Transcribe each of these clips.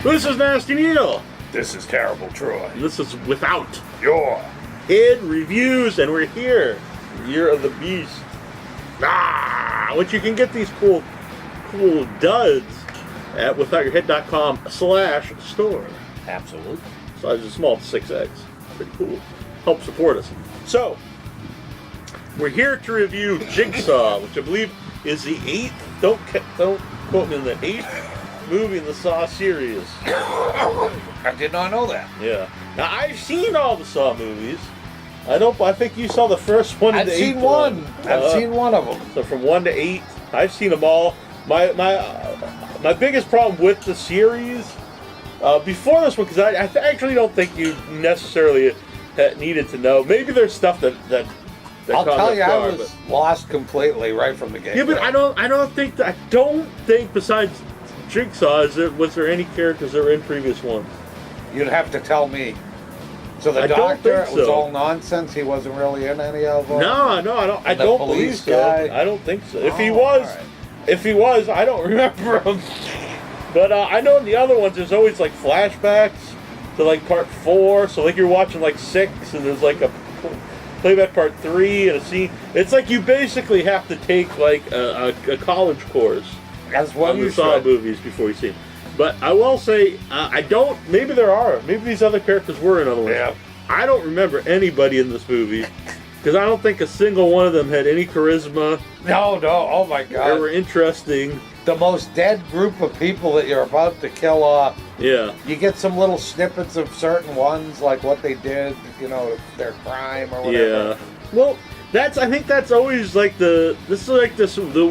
This is Nasty Neal. This is Terrible Troy. And this is Without Your Head Reviews, and we're here. Year of the Beast. Which you can get these cool duds at withoutyourhead.com/store. Absolutely. Size is small, 6X. Pretty cool. Help support us. So, we're here to review Jigsaw, which I believe is the 8th, don't quote me, in the 8th movie in the Saw series. I did not know that. Yeah. Now, I've seen all the Saw movies. I think you saw the first one. I've seen one. I've seen one of them. So from 1 to 8, I've seen them all. My biggest problem with the series before this one, because I actually don't think you necessarily needed to know. Maybe there's stuff that I'll tell you, I was lost completely right from the get-go. Yeah, but I don't think besides Jigsaw, was there any characters that were in previous ones? You'd have to tell me. So the doctor, it was all nonsense. He wasn't really in any of them. No, I don't. I don't believe so. I don't think so. If he was, I don't remember him. But I know in the other ones, there's always like flashbacks to like part 4. So like you're watching like 6, and there's like a playback part 3 and a scene. It's like you basically have to take like a college course. That's what you saw movies before you see them. But I will say, maybe there are. Maybe these other characters were in other ones. Yeah. I don't remember anybody in this movie, because I don't think a single one of them had any charisma. No, oh my God. They were interesting. The most dead group of people that you're about to kill off. Yeah. You get some little snippets of certain ones, like what they did, their crime or whatever. Yeah. Well, I think that's always like the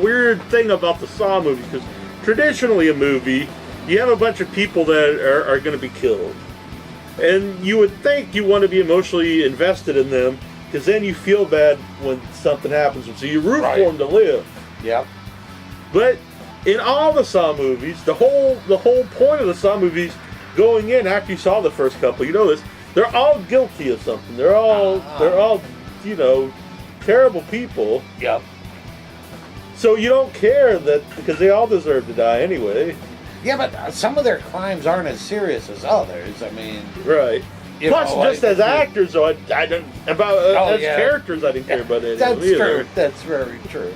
weird thing about the Saw movie, because traditionally a movie, you have a bunch of people that are going to be killed. And you would think you want to be emotionally invested in them, because then you feel bad when something happens to them. So you root for them to live. Yep. But in all the Saw movies, the whole point of the Saw movies, going in after you saw the first couple, you know this, they're all guilty of something. They're all terrible people. Yep. So you don't care because they all deserve to die anyway. Yeah, but some of their crimes aren't as serious as others. I mean, right. Plus, just as actors, though, as characters, I didn't care about any of them either. True. That's very true.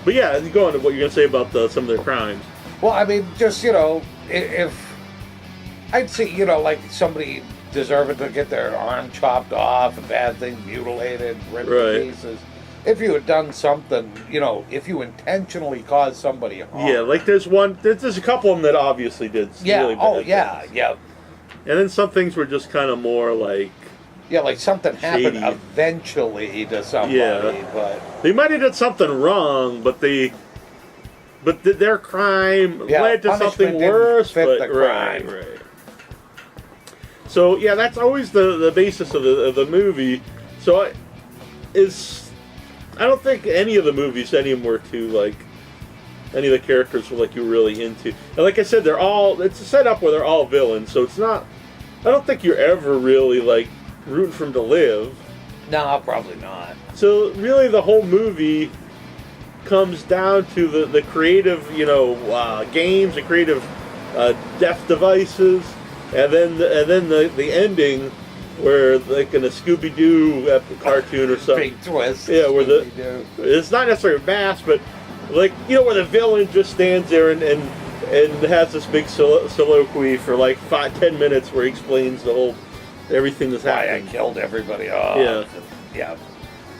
But yeah, go on to what you're going to say about some of their crimes. Well, I mean, just, if I'd say, like somebody deserving to get their arm chopped off, a bad thing, mutilated, ripped to pieces. If you had done something, if you intentionally caused somebody harm. Yeah, like there's a couple of them that obviously did really bad things. Yeah. And then some things were just kind of more like... Yeah, like something happened shady. Eventually to somebody, but... They might have done something wrong, but their crime led to something worse. Fit the crime. Right. So, yeah, that's always the basis of the movie. So, I don't think any of the movies, any of them were too, like, any of the characters were, like, you were really into. And like I said, it's a setup where they're all villains, so it's not, I don't think you're ever really, like, rooting for them to live. No, probably not. So, really, the whole movie comes down to the creative, games, the creative death devices, and then the ending, where like in a Scooby-Doo cartoon or something. Big twist. Yeah, where it's not necessarily a mask, but like where the villain just stands there and has this big soliloquy for like 5-10 minutes where he explains everything that's happening. Why I killed everybody off. Yeah.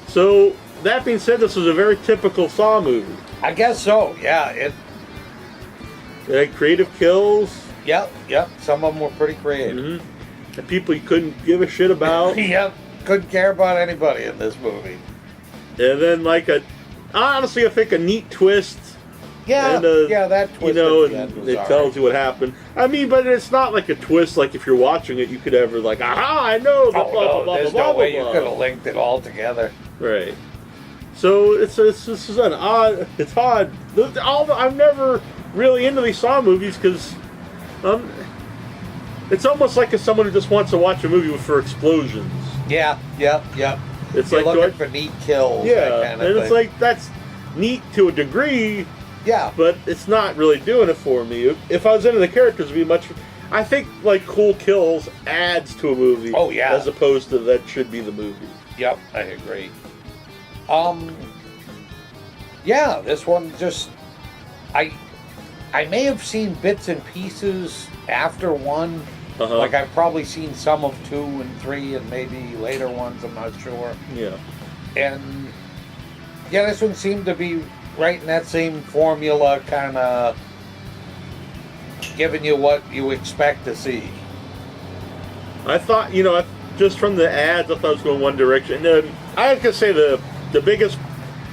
So that being said, this was a very typical Saw movie. I guess so. Yeah. It had creative kills. Yep. Some of them were pretty creative. Mm-hmm. And people you couldn't give a shit about. Yep. Couldn't care about anybody in this movie. And then honestly, I think a neat twist. Yeah, that twist. It tells you what happened. I mean, but it's not like a twist like if you're watching it, you could ever like, aha, I know. There's no way you could have linked it all together. Right. So this is an odd. It's odd. I'm never really into these Saw movies because it's almost like someone who just wants to watch a movie for explosions. Yeah. It's You're like looking for neat kills. Yeah, that kind of and thing. it's like that's neat to a degree, Yeah. But it's not really doing it for me. If I was into the characters, it'd be much. I think like cool kills adds to a movie. Oh yeah. As opposed to that should be the movie. Yep, I agree. Yeah, this one just I may have seen bits and pieces after one. Like I've probably seen some of 2 and 3 and maybe later ones, I'm not sure. Yeah. And yeah, this one seemed to be right in that same formula, kind of giving you what you expect to see. I thought, just from the ads, I thought it was going one direction. And I was going to say the biggest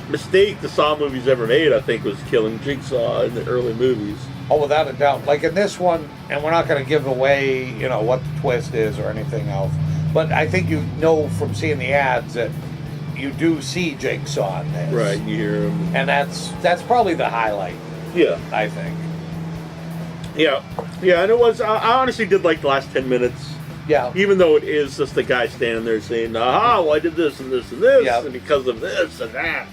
mistake the Saw movies ever made, I think, was killing Jigsaw in the early movies. Oh, without a doubt. Like in this one, and we're not going to give away, what the twist is or anything else, but I think you know from seeing the ads that you do see Jigsaw in this. Right, you hear him. And that's probably the highlight. Yeah. I think. Yeah. Yeah, and it was, I honestly did like the last 10 minutes. Yeah. Even though it is just the guy standing there saying, well, I did this and this and this, Yep. and because of this and that.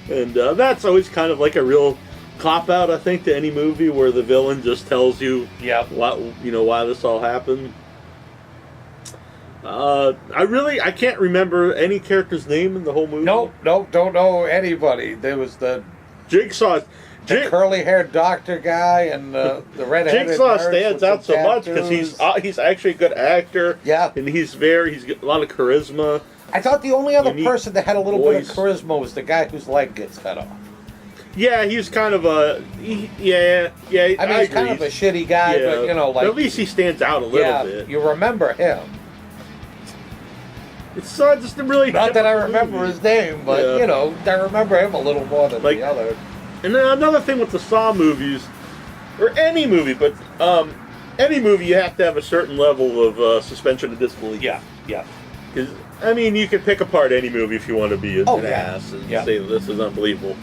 And that's always kind of like a real cop-out, I think, to any movie where the villain just tells you why this all happened. I can't remember any character's name in the whole movie. Nope, don't know anybody. There was the Jigsaw. The curly-haired doctor guy and the red-headed Jigsaw nurse stands with out the so much because he's actually a good actor. Yeah. And he's got a lot of charisma. I thought the only other Unique person that had a little bit voice. of charisma was the guy whose leg gets cut off. Yeah, he's kind of I mean, he's kind of a shitty guy, but but at least he stands out a little bit. You remember him. It's just a really Not that I remember his name, but I remember him a little more than the other. And then another thing with the Saw movies, or any movie, but any movie, you have to have a certain level of suspension of disbelief. Yeah. Because I mean, you can pick apart any movie if you want to be an ass and say this is unbelievable.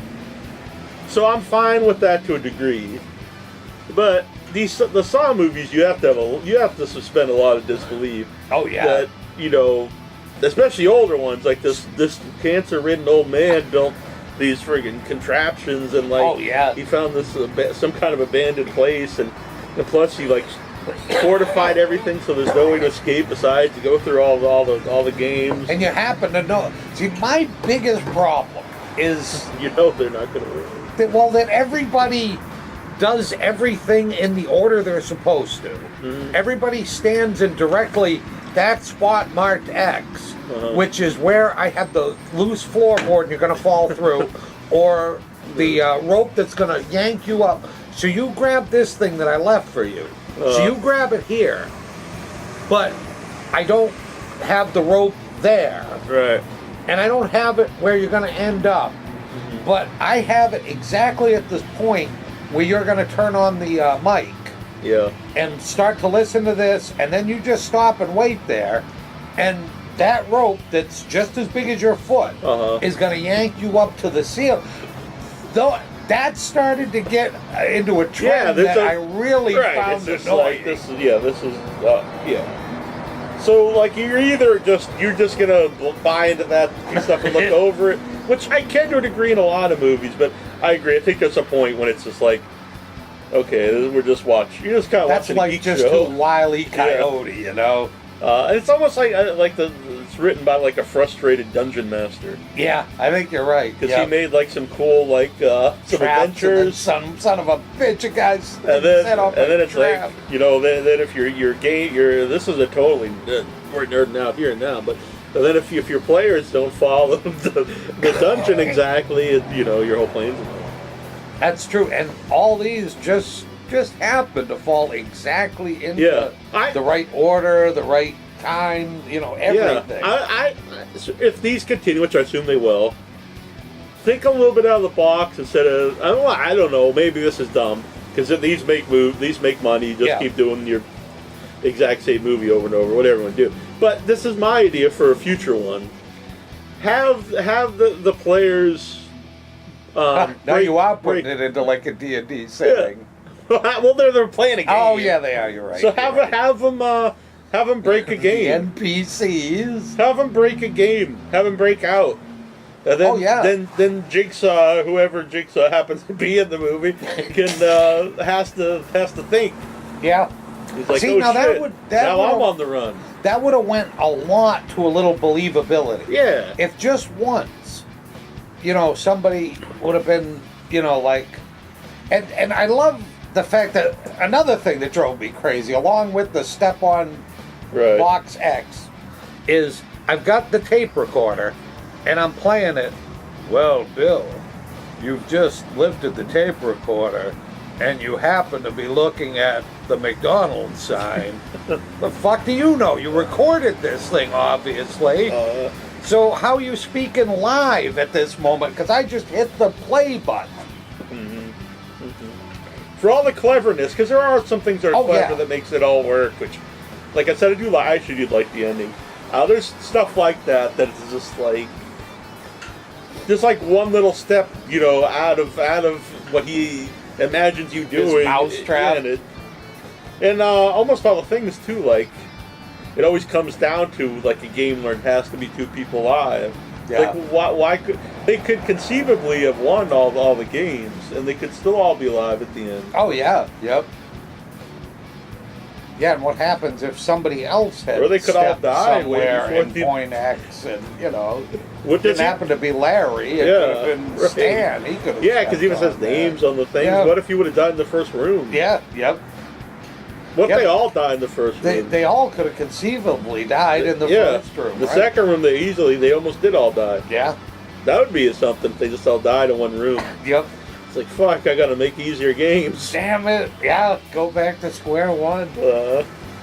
So I'm fine with that to a degree, but the Saw movies, you have to suspend a lot of disbelief. Oh yeah. That especially older ones, like this cancer-ridden old man built these friggin' contraptions, and he found this some kind of abandoned place, and plus he fortified everything so there's no way to escape besides to go through all the games. And you happen to know. See, my biggest problem is they're not going to win. That everybody does everything in the order they're supposed to. Mm-hmm. Everybody stands in directly that spot marked X, which is where I have the loose floorboard and you're going to fall through, or the rope that's going to yank you up. So you grab this thing that I left for you. So you grab it here, but I don't have the rope there. Right. And I don't have it where you're going to end up. Mm-hmm. But I have it exactly at this point where you're going to turn on the mic. Yeah. And start to listen to this, and then you just stop and wait there, and that rope that's just as big as your foot is going to yank you up to the ceiling. Though that started to get into a trend that I really found annoying. So you're either you're just gonna buy into that stuff and look over it, which I can to a degree in a lot of movies, but I agree. I think there's a point when it's just okay, we're just watching. You're just kind of watching a geek show. That's just too Wile E. Coyote, And it's almost it's written by a frustrated dungeon master. Yeah, I think you're right. Because he made some cool some adventures. Son of a bitch, you guys. And then it's trap. Then if you're game, this is a totally we're nerding out here now, but then if your players don't follow the dungeon exactly, your whole plane's involved. That's true, and all these just happen to fall exactly into the right order, the right time, everything. Yeah, if these continue, which I assume they will, think a little bit out of the box instead of I don't know, maybe this is dumb because these make money. You just keep doing your exact same movie over and over, whatever you want to do. But this is my idea for a future one. Have the players. Now you are putting it into a D&D setting. Yeah. Well, they're playing a game. Oh yeah, they are. You're right. So have them break a game. The NPCs. Have them break a game. Have them break out. And then, then Jigsaw, whoever Jigsaw happens to be in the movie, has to think. Yeah. He's like, see, now shit, now I'm on the run. That would have went a lot to a little believability. Yeah. If just once, somebody would have been, like, and I love the fact that another thing that drove me crazy, along with the step-on Box X, is I've got the tape recorder, and I'm playing it. Well, Bill, you've just lifted the tape recorder, and you happen to be looking at the McDonald's sign. The fuck do you know? You recorded this thing, obviously. So how are you speaking live at this moment? Because I just hit the play button. For all the cleverness, because there are some things that are clever that makes it all work, which, like I said, I actually did like the ending. There's stuff like that is just like one little step, out of what he imagines you doing. His mousetrap. And almost all the things too, like it always comes down to like a game where it has to be two people live. Yeah. Like why could they could conceivably have won all the games and they could still all be live at the end. Oh yeah, yep. Yeah, and what happens if somebody else had or they could all die somewhere in point X, and didn't happen to be Larry? It could have been Stan. He could have. Yeah, because he even says names on the things. Yeah. What if he would have died in the first room? Yeah. Yep. What if they all died in the first room? They all could have conceivably died in the first room. The second room, they almost did all die. Yeah. That would be something if they just all died in one room. Yep. It's like, fuck, I gotta make easier games. Damn it. Yeah, go back to square one.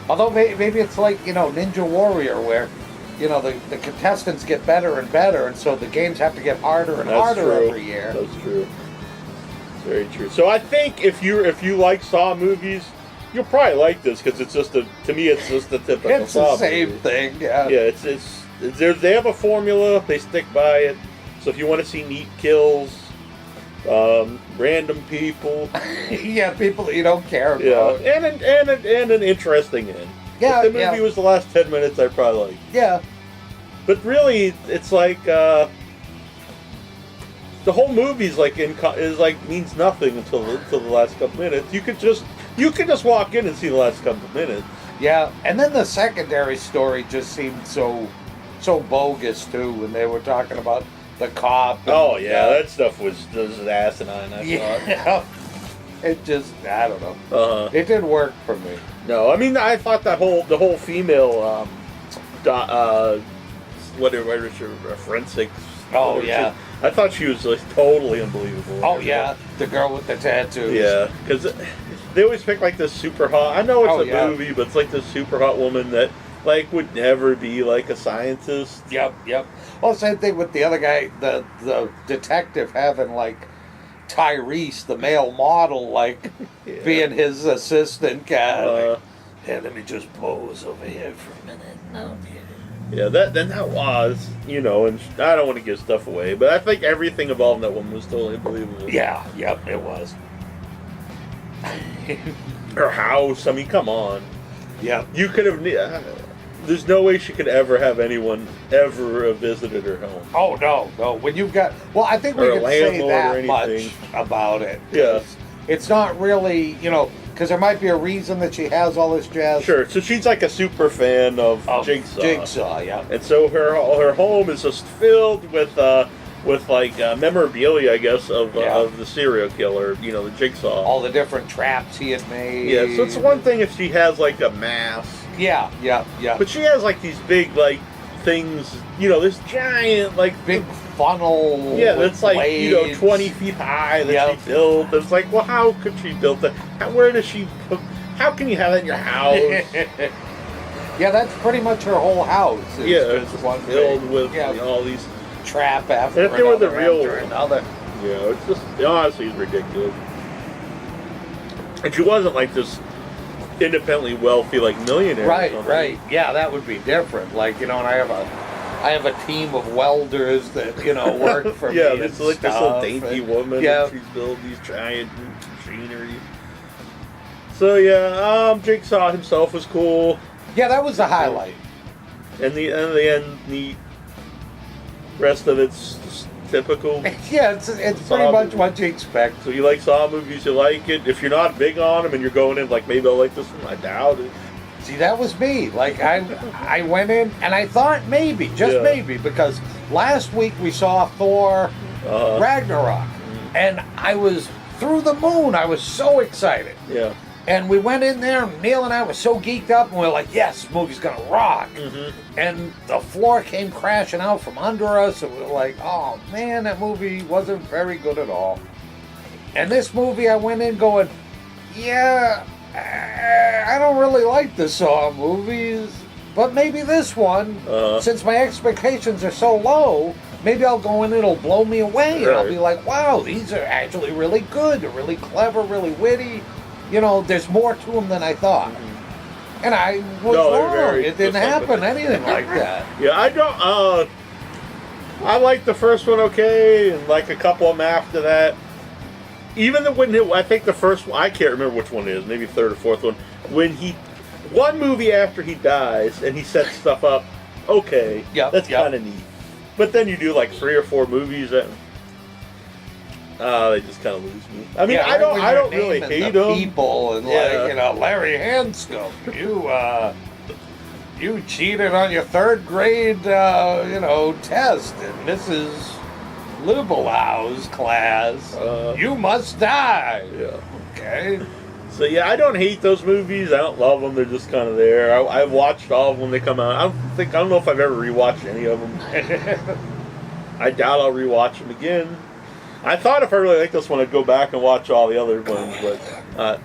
Although maybe it's like, Ninja Warrior, where, the contestants get better and better, and so the games have to get harder and harder every year. That's true. Very true. So I think if you like Saw movies, you'll probably like this, because it's just to me it's just a typical it's Saw the same movie. Thing, yeah. Yeah, they have a formula, they stick by it. So if you want to see neat kills, random people, yeah, people that you don't care about, and an interesting end. Yeah, if the movie was the last 10 minutes, I'd probably like. Yeah, but really, it's like the whole movie's means nothing until the last couple minutes. You could just walk in and see the last couple minutes. Yeah, and then the secondary story just seemed so bogus too when they were talking about the cop. That stuff was asinine. I thought. It just, I don't know. It didn't work for me. No, I mean, I thought the whole female, forensics. Oh yeah. I thought she was like totally unbelievable. Oh yeah, the girl with the tattoos. Yeah, because they always pick like this super hot. I know it's a movie, but it's like this super hot woman that like would never be like a scientist. Yep. Well, same thing with the other guy, the detective having like Tyrese, the male model, like being his assistant guy. Let me just pose over here for a minute. No, yeah, that was, and I don't want to give stuff away, but I think everything involved in that woman was totally unbelievable. Yeah, yep, it was. Her house, I mean, come on. Yeah. You could have, there's no way she could ever have anyone ever visited her home. Oh, no. When you've got, well, I think we can say that much about it. Yeah. It's not really, because there might be a reason that she has all this jazz. Sure. So she's like a super fan of Jigsaw. Jigsaw, yeah. And so her home is just filled with memorabilia, I guess, of the serial killer. The Jigsaw. All the different traps he had made. Yeah. So it's one thing if she has like a mask. Yeah. But she has like these big like things. This giant like big funnel. Yeah, that's like blades. 20 feet high that she built. It's like, well, how could she build that? Where does she? How can you have that in your house? Yeah, that's pretty much her whole house. It's one filled with all these trap after if they were the real another. Yeah, it's just honestly it's ridiculous. And she wasn't like this independently wealthy like millionaire. Right. Yeah, that would be different. Like and I have a team of welders that work for me. Yeah, it's like this little dainty woman. Yeah, and she's building these giant machinery. So Jigsaw himself was cool. Yeah, that was the highlight. And the end, the rest of it's just typical. Yeah, it's pretty much what you expect. So you like Saw movies, you like it. If you're not big on them and you're going in like, maybe I'll like this one, I doubt it. See, that was me. Like, I went in and I thought maybe, just maybe, because last week we saw Thor Ragnarok. And I was through the moon. I was so excited. Yeah. And we went in there, and Neal and I were so geeked up, and we were like, yes, this movie's going to rock. And the floor came crashing out from under us, and we were like, oh, man, that movie wasn't very good at all. And this movie, I went in going, yeah, I don't really like the Saw movies, but maybe this one, since my expectations are so low, maybe I'll go in and it'll blow me away, and I'll be like, wow, these are actually really good. They're really clever, really witty. You know, there's more to them than I thought. And I was wrong. It didn't happen, anything like that. Yeah, I don't, I liked the first one okay, and like a couple of them after that. Even I think the first one, I can't remember which one it is, maybe third or fourth one, when one movie after he dies, and he sets stuff up, okay, that's kind of neat. But then you do like 3 or 4 movies that they just kind of lose me. I mean, I don't really hate them. People and like Larry Hanscom, you cheated on your 3rd grade test in Mrs. Lubalau's class. You must die. Yeah. Okay. So yeah, I don't hate those movies. I don't love them. They're just kind of there. I've watched all of them when they come out. I don't know if I've ever rewatched any of them. I doubt I'll rewatch them again. I thought if I really like this one, I'd go back and watch all the other ones, but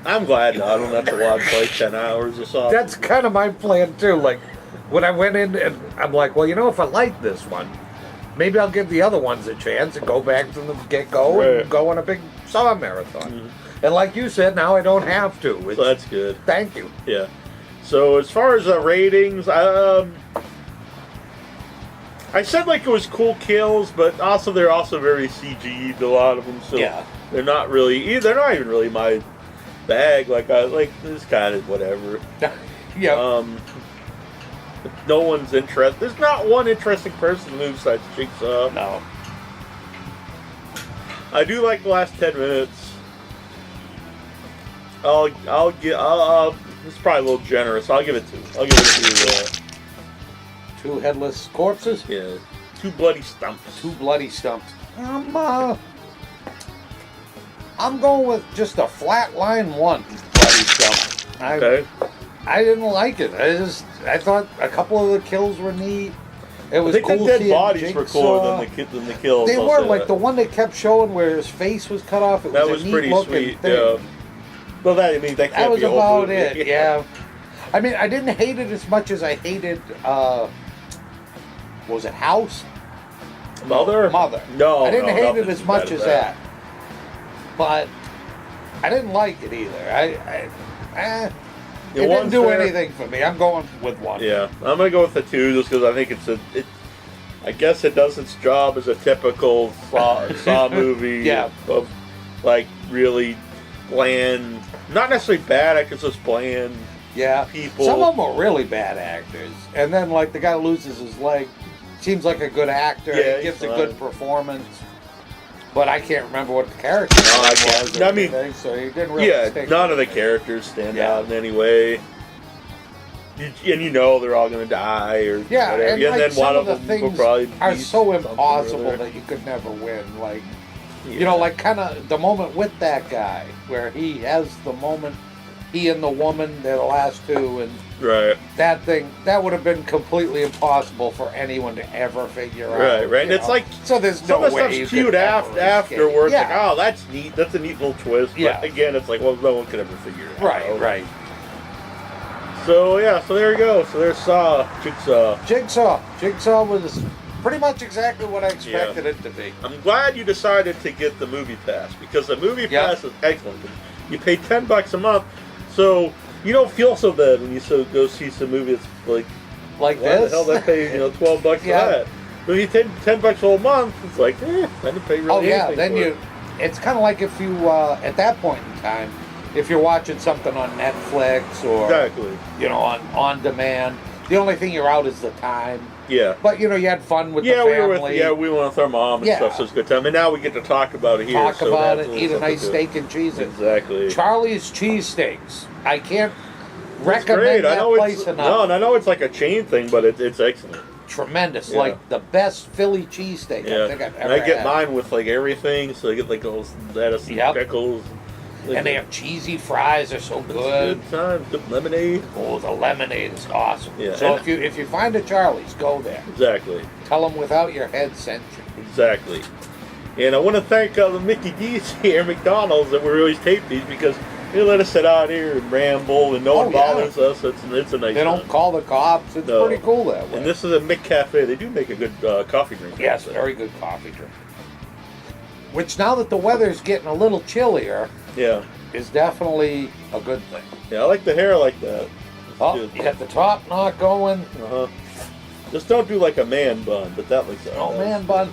I'm glad I don't have to watch like 10 hours or so. That's kind of my plan too. Like when I went in and I'm like, well, if I like this one, maybe I'll give the other ones a chance and go back from the get-go and go on a big Saw marathon. And like you said, now I don't have to. So that's good. Thank you. Yeah. So as far as ratings, I said like it was cool kills, but also they're also very CG'd, a lot of them. So they're not even really my bag. Like this kind of whatever. No one's interested. There's not one interesting person in the movie besides Jigsaw. No. I do like the last 10 minutes. It's probably a little generous. I'll give it 2. I'll give it 2. 2 headless corpses? Yeah. 2 bloody stumps. 2 bloody stumps. I'm going with just a flat line 1 bloody stump. Okay. I didn't like it. I thought a couple of the kills were neat. It was cool. The dead bodies were cooler than the kills. They were like the one they kept showing where his face was cut off. That was pretty sweet. Yeah. Well, that was about it. Yeah. I mean, I didn't hate it as much as I hated. Was it House? Mother. No, I didn't hate it as much as that. But I didn't like it either. It didn't do anything for me. I'm going with 1. Yeah, I'm gonna go with the 2 just because I think I guess it does its job as a typical Saw movie. Of like really bland, not necessarily bad actors, just bland. People. Some of them are really bad actors, and then like the guy loses his leg. Seems like a good actor. He gives a good performance. But I can't remember what the character was. I mean, so he didn't really none of the characters stand out in any way. And they're all going to die or whatever. And like then some one of the them things will probably are so impossible that you could never win. Like, like kind of the moment with that guy where he has the moment, he and the woman, they're the last 2, and that would have been completely impossible for anyone to ever figure out. Right. It's like, so there's no way stuff's cute afterwards. Like, oh, that's neat. That's a neat little twist. But again, it's like, well, no one could ever figure it out. Right. So there you go. So there's Jigsaw. Jigsaw was pretty much exactly what I expected it to be. I'm glad you decided to get the movie pass because the movie pass is excellent. You pay $10 a month, so you don't feel so bad when you go see some movie that's like this. The hell, I pay $12 for that. But if you take $10 a whole month, it's like I didn't pay really anything. Then it's kind of like if you at that point in time, if you're watching something on Netflix or on demand, The only thing you're out is the time. Yeah. But, you had fun with the family. We went with our mom and stuff, so it's a good time. And now we get to talk about it here. Talk about it, eat a nice steak and cheese. Exactly. Charlie's Cheesesteaks. I can't recommend that place enough. No, and I know it's like a chain thing, but it's excellent. Tremendous. Yeah. Like the best Philly cheesesteak I think I've ever had. I get mine with like everything, so I get like those lettuce and pickles. And they have cheesy fries. They're so good. Good time. Good lemonade. Oh, the lemonade is awesome. Yeah. So if you find a Charlie's, go there. Exactly. Tell them Without Your Head sent you. Exactly. And I want to thank the Mickey D's here at McDonald's that we always tape these because they let us sit out here and ramble and no one bothers us. It's a nice. They don't call the cops. It's pretty cool that way. And this is a Mick Cafe. They do make a good coffee drink. Yes, very good coffee drink. Which now that the weather's getting a little chillier. Yeah. Is definitely a good thing. Yeah, I like the hair like that. You got the top knot going. Just don't do like a man bun, but that looks alright. Oh, man bun.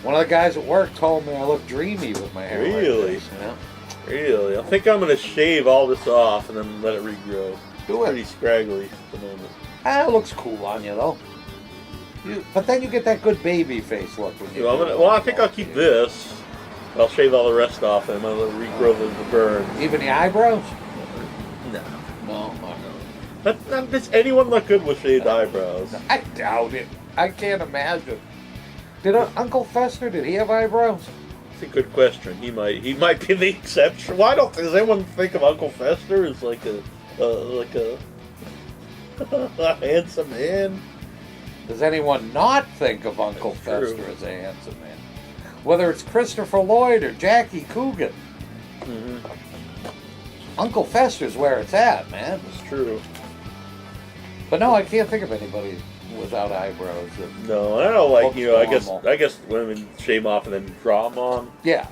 One of the guys at work told me I look dreamy with my hair. Really? Like this, Really? I think I'm going to shave all this off and then let it regrow. Do it. Pretty scraggly at the moment. It looks cool on you, though. But then you get that good baby face look when you I think I'll keep this. I'll shave all the rest off and I'm going to regrow the burns. Even the eyebrows? No. Does anyone look good with shaved eyebrows? I doubt it. I can't imagine. Did Uncle Fester, did he have eyebrows? That's a good question. He might be the exception. Why does anyone think of Uncle Fester as like a handsome man? Does anyone not think of Uncle Fester as a handsome man? Whether it's Christopher Lloyd or Jackie Coogan. Mm-hmm. Uncle Fester's where it's at, man. It's true. But no, I can't think of anybody without eyebrows. No, I don't like, I guess women shave off and then draw them on. Yeah.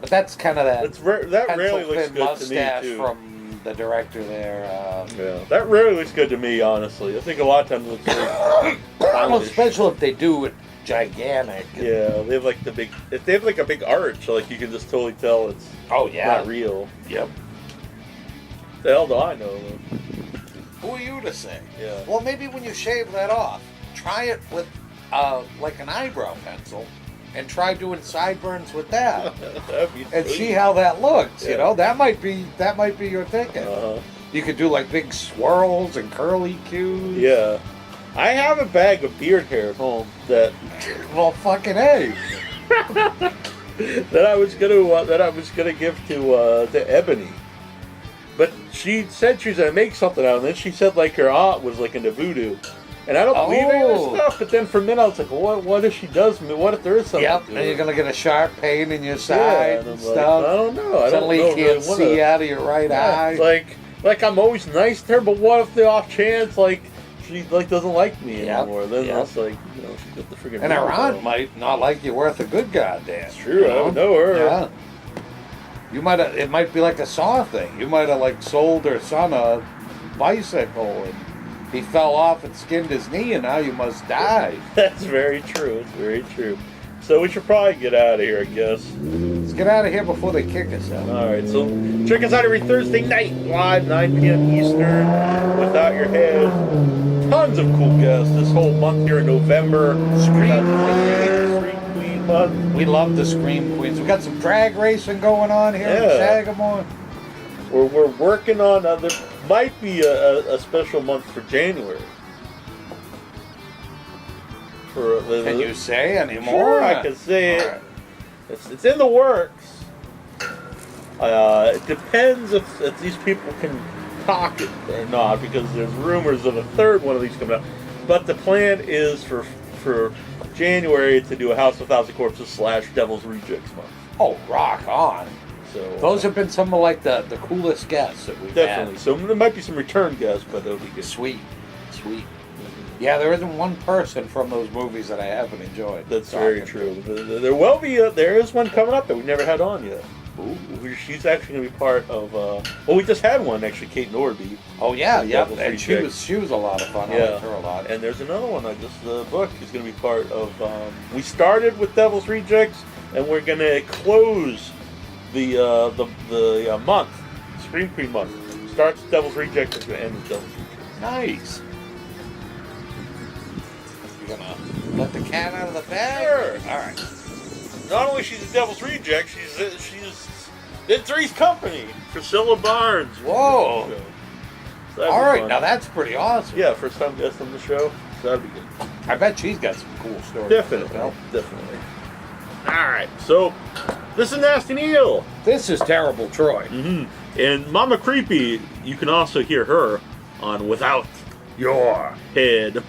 But that's kind of that. That rarely looks good to me, too. From the director there. That rarely looks good to me, honestly. I think a lot of times it looks very well, especially if they do it gigantic. Yeah, they have like if they have like a big arch, like you can just totally tell it's not real. Yep. The hell do I know? Who are you to say? Yeah. Well, maybe when you shave that off, try it with like an eyebrow pencil, and try doing sideburns with that, and see how that looks. Yeah. That might be your thinking. You could do like big swirls and curly cues. Yeah. I have a bag of beard hair at home that. Well, fucking A. that I was gonna give to Ebony, but she said she was gonna make something out of it. And then she said like her aunt was like into voodoo, and I don't believe any of this stuff. But then for a minute I was like, what if she does? What if there is something? Yep. And you're gonna get a sharp pain in your side and stuff. I don't know. Suddenly you can't see out of your right eye. Like I'm always nice to her, but what if the off chance she doesn't like me anymore? Then it's like she got the freaking. And her aunt might not like you worth a good goddamn. It's true. I would know her. Yeah. You might have. It might be like a Saw thing. You might have sold her son a bicycle and he fell off and skinned his knee, and now you must die. That's very true. It's very true. So we should probably get out of here, I guess. Let's get out of here before they kick us out. All right, so check us out every Thursday night, live, 9 p.m. Eastern, Without Your Head. Tons of cool guests this whole month here in November. Scream Queen month. We love the Scream Queens. We got some drag racing going on here in Sagamore. We're working on, there might be a special month for January. Can you say anymore? Sure, I can say it. Right. It's in the works. It depends if these people can talk it or not, because there's rumors of a third one of these coming out. But the plan is for January to do a House of 1,000 Corpses / Devil's Rejects month. Oh, rock on. So those have been some of the coolest guests that we've definitely. had. So there might be some return guests, but it'll be good. Sweet. Yeah, there isn't one person from those movies that I haven't enjoyed. That's very true. There will be. There is one coming up that we never had on yet. Ooh. She's actually going to be part of. We just had one actually, Kate Norby. Oh yeah, and she was a lot of fun. I liked her a lot. And there's another one I just booked. Who's going to be part of. We started with Devil's Rejects, and we're going to close the month, Scream Queen month. Starts with Devil's Rejects and going to end with Devil's Rejects. Nice. gonna let the cat out of the bag? Sure. All right. Not only she's a Devil's Reject, she's in Three's Company. Priscilla Barnes. Whoa. So All right, fun. now that's pretty awesome. Yeah, first time guest on the show. So that'd be good. I bet she's got some cool stories. Definitely. Definitely. All right, so this is Nasty Neal. This is Terrible Troy. Mm-hmm. And Mama Creepy, you can also hear her on Without Your Head.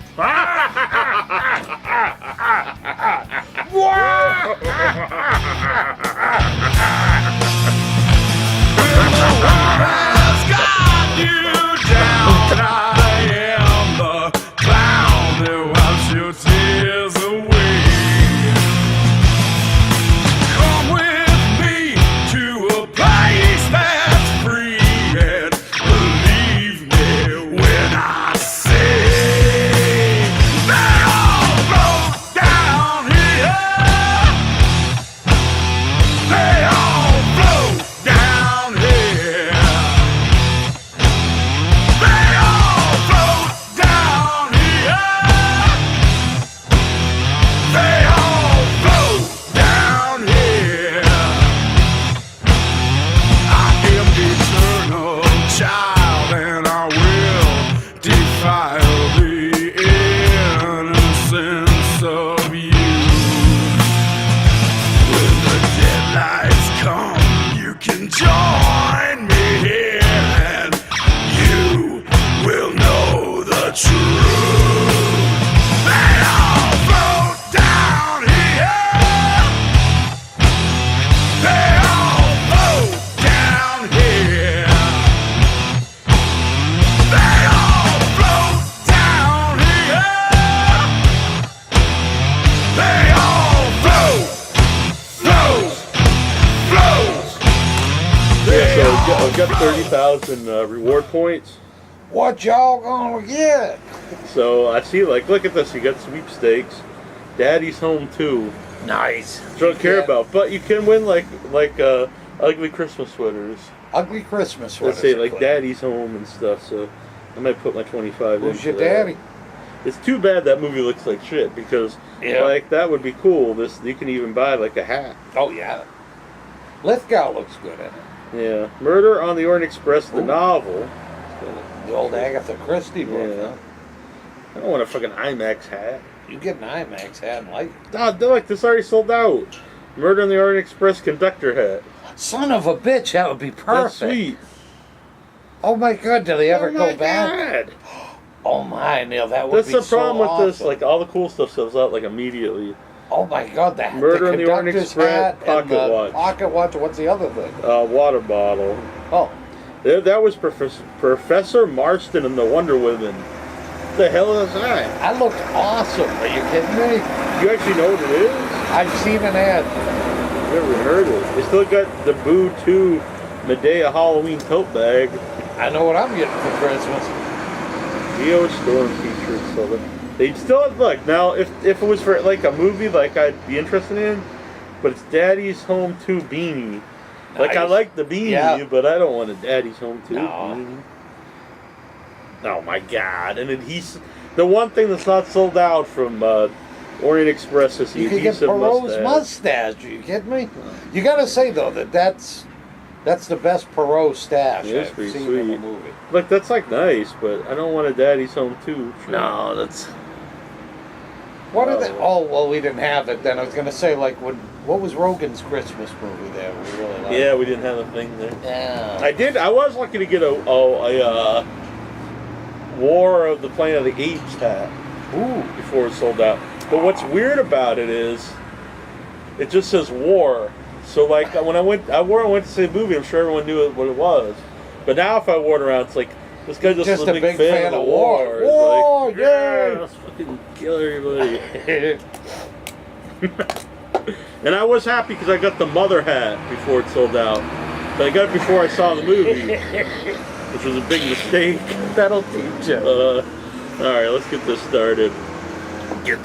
I've got 30,000 reward points. What y'all gonna get? So I see, like, look at this. You got sweepstakes. Daddy's home too. Nice. Don't care about, but you can win like ugly Christmas sweaters. Ugly Christmas sweaters. Let's say like Daddy's home and stuff. So I might put my 25. Who's your that. daddy? It's too bad that movie looks like shit because like that would be cool. This you can even buy like a hat. Oh yeah. Lithgow looks good in it. Yeah. Murder on the Orient Express, the novel. The old Agatha Christie book. Yeah. Huh? I don't want a fucking IMAX hat. You get an IMAX hat and like it. God, look, this already sold out. Murder on the Orient Express conductor hat. Son of a bitch, that would be perfect. That's sweet. Oh my God, do they ever go back? God. Oh my, Neil, that would That's be the so problem with awesome. this. Like all the cool stuff sells out like immediately. Oh my God, that Murder on the Orient conductor's Express, hat pocket and the watch. Pocket watch. What's the other thing? Water bottle. Oh, That was Professor Marston and the Wonder Women. What the hell is that? that looked awesome. Are you kidding me? You actually know what it is? I've seen an ad. Never heard of it. They still got the Boo 2 Medea Halloween tote bag. I know what I'm getting for Christmas. Geo Storm featured, so they still have, look, now if it was for like a movie like I'd be interested in, but it's Daddy's Home 2 beanie. Like I Nice. like the beanie, but I don't want a Daddy's Home 2 No. beanie. Oh my God. And the one thing that's not sold out from Orient Express is the You could get adhesive Perot's mustache. Are you kidding me? You gotta say though that's the best Perot stash Yeah, it's I've pretty seen sweet. in a movie. Look, that's like nice, but I don't want a Daddy's Home 2. No, that's. What are they? Oh well, we didn't have it then. I was gonna say what was Rogan's Christmas movie there? We really liked. Yeah, we didn't have a thing there. Yeah. I was lucky to get a War of the Planet of the Apes hat. Ooh. Before it sold out. But what's weird about it is, it just says war. So like when I went to see the movie, I'm sure everyone knew what it was. But now if I wore it around, it's like this guy's just a big fan of war. It's War, like, yeah. let's fucking kill everybody. And I was happy because I got the Mother hat before it sold out. But I got it before I saw the movie, which was a big mistake. That'll teach you. All right, let's get this started. Get the